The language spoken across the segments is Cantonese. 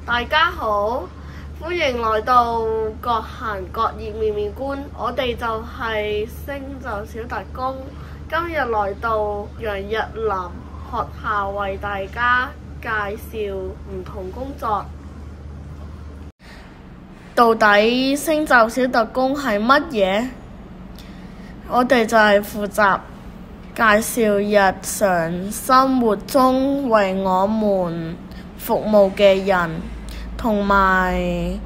大家好，歡迎來到各行各業面面觀。我哋就係星就小特工，今日來到楊逸霖學校為大家介紹唔同工作。到底星就小特工係乜嘢？我哋就係負責介紹日常生活中為我們服務嘅人，同埋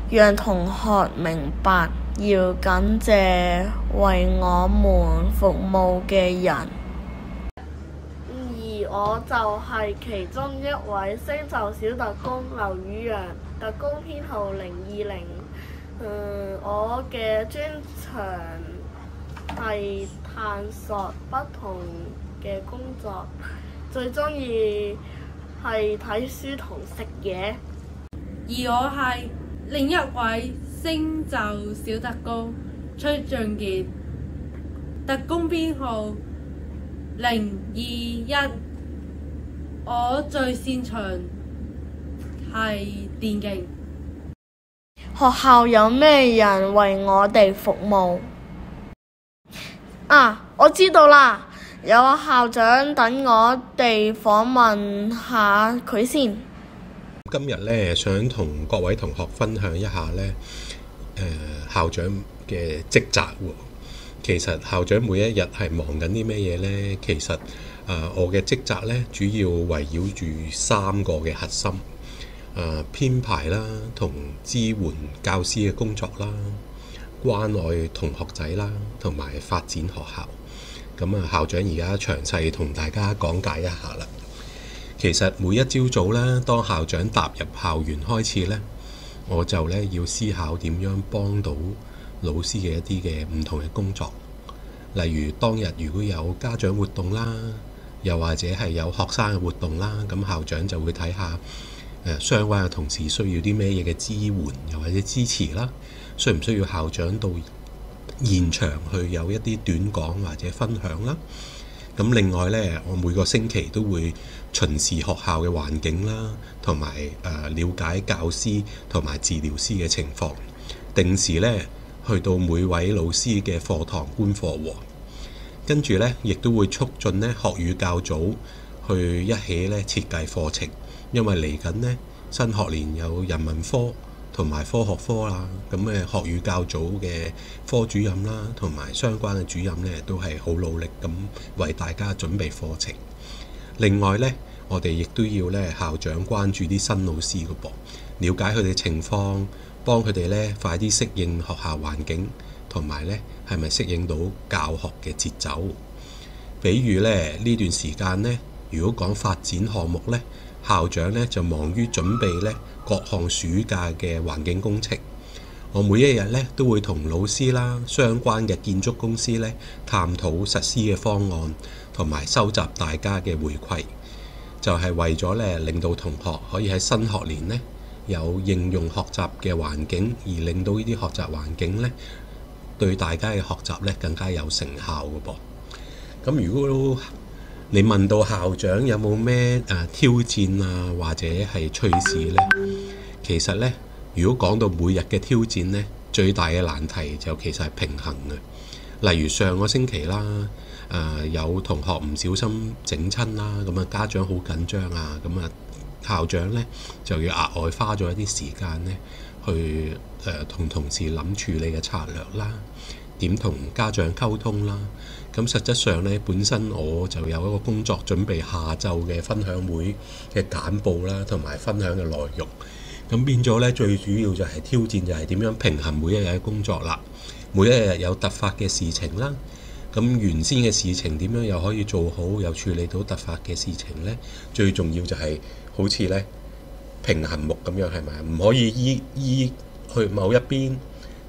讓同學明白要感謝為我們服務嘅人。而我就係其中一位星就小特工劉宇陽，特工編號020。我嘅專長係探索不同嘅工作，最鍾意係睇書同食嘢。而我係另一位星就小特工崔俊傑，特工編號021。我最擅長係電競。學校有咩人為我哋服務？我知道啦，有校長，等我哋訪問下佢先。今日咧想同各位同學分享一下咧，校長嘅職責喎。其實校長每一日係忙緊啲咩嘢呢？其實我嘅職責咧主要圍繞住3個嘅核心，編排啦，同支援教師嘅工作啦，關愛同學仔啦，同埋發展學校。咁校長而家詳細同大家講解一下啦。其實每一朝早咧，當校長踏入校園開始咧，我就咧要思考點樣幫到老師嘅一啲嘅唔同嘅工作。例如當日如果有家長活動啦，又或者係有學生嘅活動啦，咁校長就會睇下相關嘅同事需要啲咩嘢嘅支援，又或者支持啦，需唔需要校長到現場去有一啲短講或者分享啦。咁另外呢，我每個星期都會巡視學校嘅環境啦，同埋了解教師同埋治療師嘅情況，定時呢去到每位老師嘅課堂觀課喎。跟住呢，亦都會促進呢學與教組去一起呢設計課程，因為嚟緊呢新學年有人文科同埋科學科啦，咁學與教組嘅科主任啦，同埋相關嘅主任呢，都係好努力咁為大家準備課程。另外呢，我哋亦都要呢校長關注啲新老師嘅噃，了解佢哋情況，幫佢哋呢快啲適應學校環境，同埋呢係咪適應到教學嘅節奏。比如呢段時間呢，如果講發展項目呢，校長呢就忙於準備呢各項暑假嘅環境工程。我每一日呢都會同老師啦、相關嘅建築公司呢探討實施嘅方案，同埋收集大家嘅回饋，就係為咗呢令到同學可以喺新學年呢有應用學習嘅環境，而令到呢啲學習環境呢對大家嘅學習呢更加有成效嘅噃。咁如果你問到校長有冇咩挑戰啊，或者係趣事呢？其實呢，如果講到每日嘅挑戰呢，最大嘅難題就其實係平衡嘅。例如上個星期啦，有同學唔小心整親啦，咁家長好緊張啊，咁校長呢就要額外花咗一啲時間呢去同同事諗處理嘅策略啦，點同家長溝通啦。咁實質上呢，本身我就有一個工作準備下晝嘅分享會嘅簡報啦，同埋分享嘅內容。咁變咗呢，最主要就係挑戰就係點樣平衡每一日嘅工作啦。每一日有突發嘅事情啦，咁原先嘅事情點樣又可以做好，又處理到突發嘅事情呢？最重要就係好似呢平衡木咁樣，係咪？唔可以依去某一邊，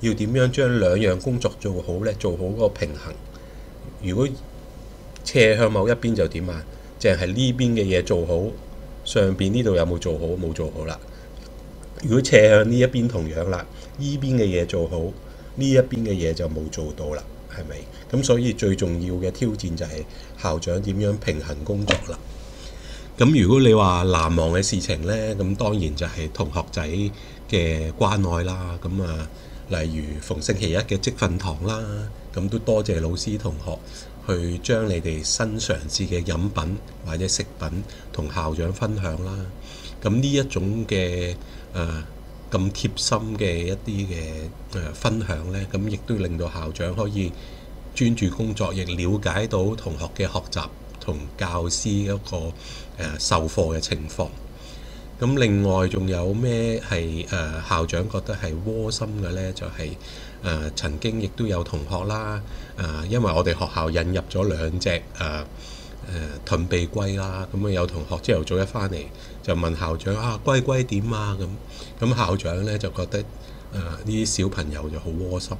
要點樣將兩樣工作做好呢？做好嗰個平衡。如果斜向某一邊就點啊？淨係呢邊嘅嘢做好，上邊呢度有冇做好？冇做好啦。如果斜向呢一邊同樣啦，呢邊嘅嘢做好，呢一邊嘅嘢就冇做到啦，係咪？咁所以最重要嘅挑戰就係校長點樣平衡工作啦。咁如果你話難忘嘅事情呢，咁當然就係同學仔嘅關愛啦。咁啊，例如逢星期一嘅積訓堂啦，咁都多謝老師同學去將你哋新嘗試嘅飲品或者食品同校長分享啦。咁呢一種嘅咁貼心嘅一啲嘅分享呢，咁亦都令到校長可以專注工作，亦了解到同學嘅學習同教師一個授課嘅情況。咁另外仲有咩係校長覺得係窩心嘅呢？就係曾經亦都有同學啦，因為我哋學校引入咗2隻盾臂龜啦，咁有同學朝頭早一返嚟就問校長龜龜點啊咁校長呢就覺得呢啲小朋友就好窩心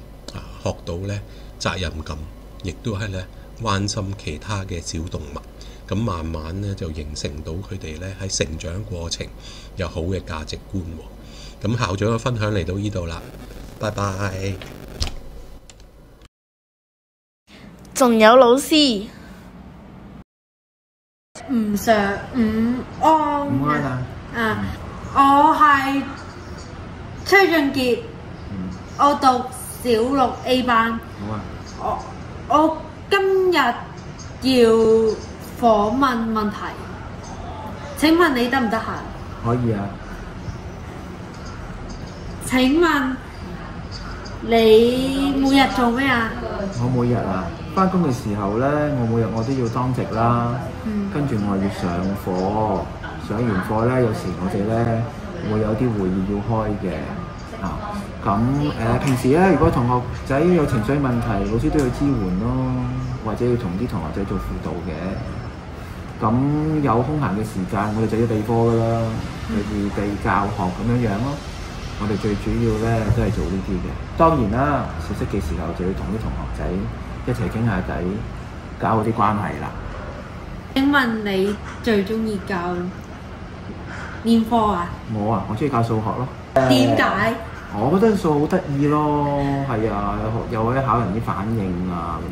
學到呢責任感，亦都係呢關心其他嘅小動物。咁慢慢咧就形成到佢哋咧喺成長過程有好嘅價值觀喎。咁校長嘅分享嚟到呢度啦，拜拜。仲有老師吳安我係崔俊傑，我讀小6 A 班。我今日要訪問題，請問你得唔得閒？可以啊。請問你每日做咩啊？我每日返工嘅時候咧，我每日我都要當值啦。跟住我要上課，上完課咧，有時我哋咧會有啲會議要開嘅。平時咧，如果同學仔有情緒問題，老師都要支援咯，或者要同啲同學仔做輔導嘅。咁有空閒嘅時間，我哋就要備課㗎啦，預備教學咁樣咯。我哋最主要咧都係做呢啲嘅。當然啦，小息嘅時候就要同啲同學仔一齊傾下偈，搞好啲關係啦。請問你最中意教邊科啊？我中意教數學咯。點解？我覺得數好得意咯，係啊，又可以考人啲反應啊咁樣。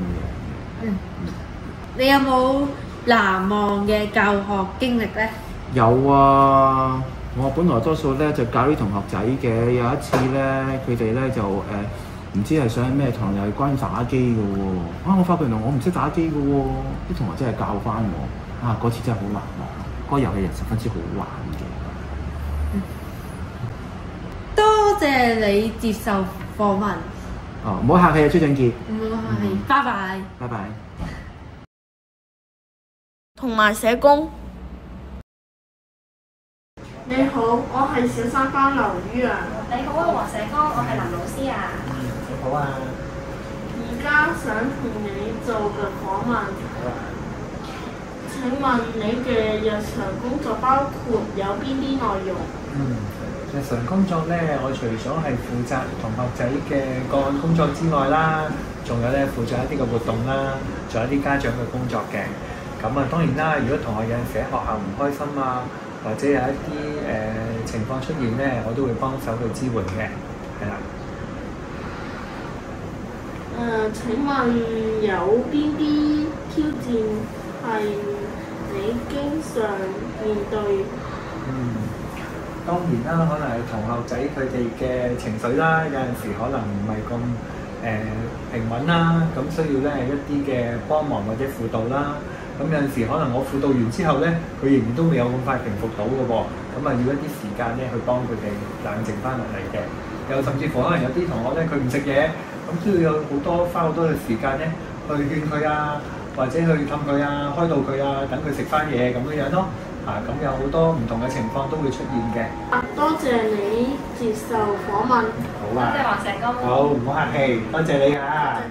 你有冇難忘嘅教學經歷咧？有啊，我本來多數咧就教啲同學仔嘅。有一次咧，佢哋咧就唔知係上咩堂，又係關於打機嘅喎。我發覺原來我唔識打機嘅喎，啲同學真係教翻我。嗰次真係好難忘，嗰個遊戲人十分之好玩嘅。多謝你接受訪問。唔好客氣啊，崔俊傑。唔好客氣，拜拜。拜拜。同埋社工。你好，我係小三班劉于啊。你好啊，黃社工，我係林老師啊。你好啊。而家想同你做個訪問。請問你嘅日常工作包括有邊啲內容？日常工作咧，我除咗係負責同學仔嘅個案工作之外啦，仲有咧負責一啲嘅活動啦，仲有一啲家長嘅工作嘅。咁當然啦，如果同學有陣時喺學校唔開心啊，或者有一啲情況出現咧，我都會幫手去支援嘅，係啦。請問有邊啲挑戰係你經常面對？當然啦，可能係同學仔佢哋嘅情緒啦，有陣時可能唔係咁平穩啦，咁需要咧一啲嘅幫忙或者輔導啦。咁有陣時可能我輔導完之後咧，佢仍然都未有咁快平復到嘅噃，咁要一啲時間咧去幫佢哋冷靜翻落嚟嘅。又甚至乎可能有啲同學咧佢唔食嘢，咁需要有花好多嘅時間咧去勸佢啊，或者去氹佢啊，開導佢啊，等佢食翻嘢咁樣咯。咁有好多唔同嘅情況都會出現嘅。多謝你接受訪問。好啊。多謝黃社工。好，唔好客氣，多謝你啊。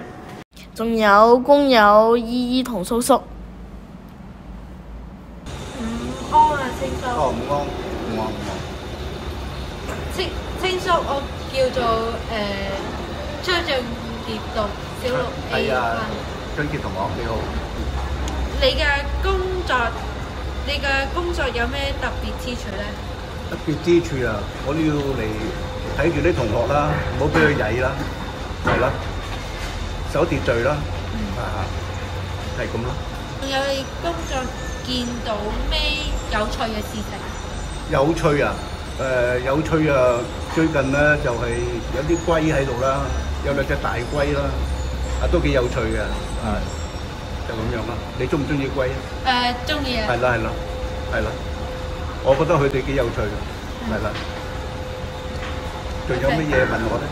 仲有工友姨姨同叔叔。午安啊，青叔。午安。青叔，我叫做崔俊傑，讀小6 A 班。俊傑同學你好。你嘅工作有咩特別之處咧？特別之處啊，我都要嚟睇住啲同學啦，唔好俾佢曳啦，係啦，守秩序啦，係咁咯。仲有你工作見到咩有趣嘅事情？有趣啊！有趣啊！最近咧就係、有啲龜喺度啦，有兩隻大龜啦，都幾有趣嘅，就咁樣啦。你中唔中意龜啊？中意啊！係啦，我覺得佢哋幾有趣嘅，係啦。仲有乜嘢問我咧？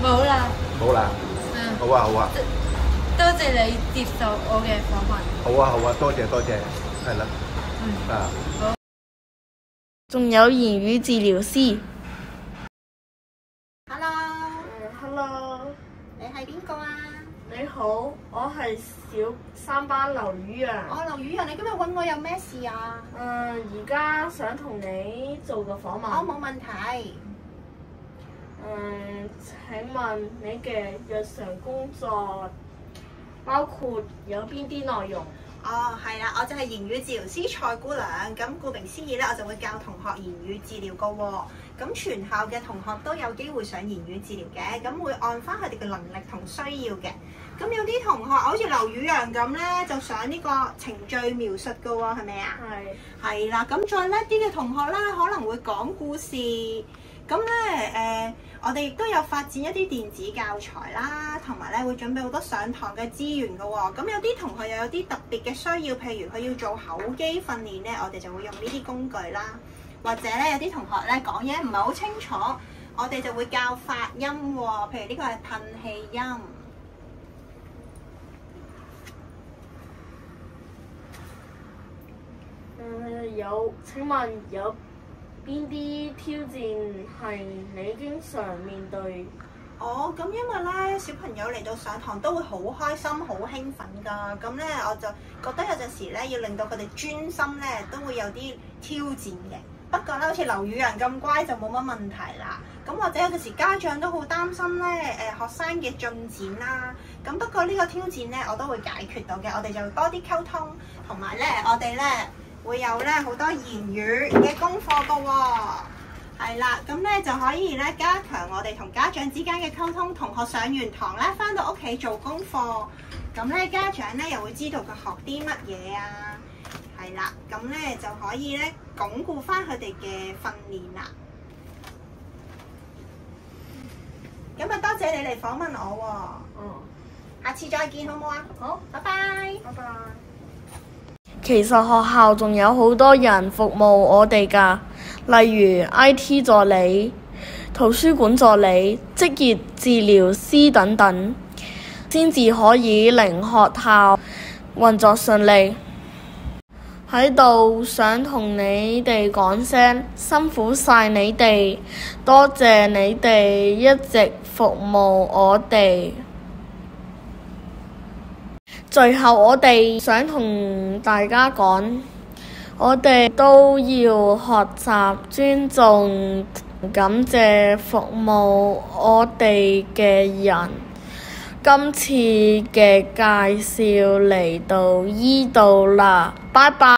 冇啦。冇啦。好啊。多謝你接受我嘅訪問。好啊，多謝，係啦。仲有言語治療師。Hello，你係邊個啊？你好，我係小三班劉宇陽。劉宇陽，你今日揾我有咩事啊？而家想同你做個訪問。冇問題。請問你嘅日常工作包括有邊啲內容？係啦，我就係言語治療師蔡姑娘。咁顧名思義咧，我就會教同學言語治療噶喎。咁全校嘅同學都有機會上言語治療嘅，咁會按翻佢哋嘅能力同需要嘅。咁有啲同學好似劉宇陽咁咧，就上呢個程序描述噶喎，係咪啊？係啦，咁再叻啲嘅同學咧，可能會講故事。咁咧我哋亦都有發展一啲電子教材啦，同埋咧會準備好多上堂嘅資源㗎喎。咁有啲同學又有啲特別嘅需要，譬如佢要做口肌訓練咧，我哋就會用呢啲工具啦。或者咧有啲同學咧講嘢唔係好清楚，我哋就會教發音喎。譬如呢個係噴氣音。請問有邊啲挑戰係你經常面對？咁因為咧小朋友嚟到上堂都會好開心、好興奮㗎，咁咧我就覺得有陣時咧要令到佢哋專心咧，都會有啲挑戰嘅。不過咧，好似劉宇陽咁乖就冇乜問題啦。咁或者有陣時家長都好擔心咧，學生嘅進展啦。咁不過呢個挑戰咧，我都會解決到嘅。我哋就多啲溝通，同埋咧我哋咧會有咧好多言語嘅功課㗎喎。係啦，咁咧就可以咧加強我哋同家長之間嘅溝通。同學上完堂咧，返到屋企做功課，咁咧家長咧又會知道佢學啲乜嘢啊。係啦，咁咧就可以咧鞏固返佢哋嘅訓練啦。咁啊，多謝你嚟訪問我喎。下次再見好唔好啊？好，拜拜。拜拜。其實學校仲有好多人服務我哋㗎，例如 IT 助理、圖書館助理、職業治療師等等，先至可以令學校運作順利。喺度想同你哋講聲辛苦晒你哋，多謝你哋一直服務我哋。最後我哋想同大家講，我哋都要學習尊重、感謝服務我哋嘅人。今次嘅介紹嚟到依度啦，拜拜。